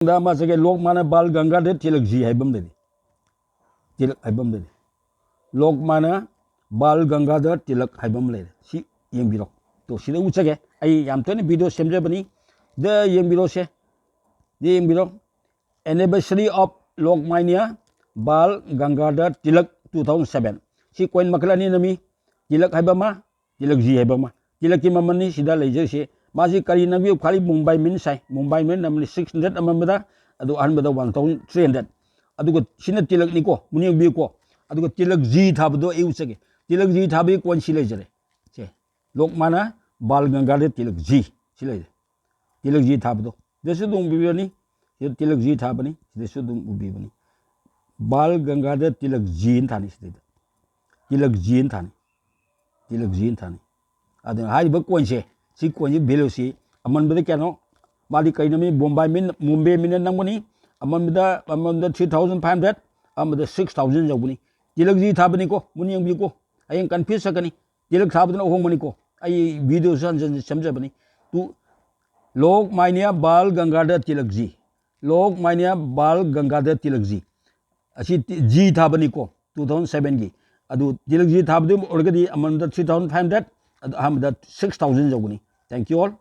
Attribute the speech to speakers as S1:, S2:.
S1: मासे लोकमान्य बाल गंगाधर तिलक जी है तिलक है लोकमान्य बाल गंगाधर तिलक है सी येंबिरो तो सिदा उचगे आई याम तोने वीडियो सेमजबनी द येंबिरो से दे येंबिरो एनिवर्सरी ऑफ लोकमान्य बाल गंगाधर तिलक 2007 सी कोइन मकलानी नमी तिलक है तिलक जी है तिलक की ममनी सिदा लेजसे मासी करी नबी खाली मुंबई मिन साइ मुंबई में नमनी 600 अमबदा अदु अहनबदा 1300 अदुगो सिना तिलक निको मुनि बिको अदुगो तिलक जी थाबदो एउसगे तिलक जी थाबी कोन सिले जरे से लोकमान्य बाल गंगाधर तिलक जी सिले तिलक जी थाबदो देसु दुं बिबनी तिलक जी थाबनी देसु दुं बिबनी बाल गंगाधर तिलक जी थानी सिदे तिलक जी थानी अदु हाइबो कोनसे सी कोन भेलु सी अमनबदे केनो मादी कइनमी मुंबई मिन नंगबनी अमनबदा 3500 अमबदा 6000 जौबनी तिलक जी थाबनी को मुनि यंबिको अयं कन्फ्यूज सकनी तिलक थाबदना होंगमनी को आई वीडियो सन समझबनी तू लोकमान्य बाल गंगाधर तिलक जी असी जी थाबनी को 2007 की अदु Tilak ji थाबदे ओरगदी अमनबदा 3500 अमबदा 6000 जौबनी thank you all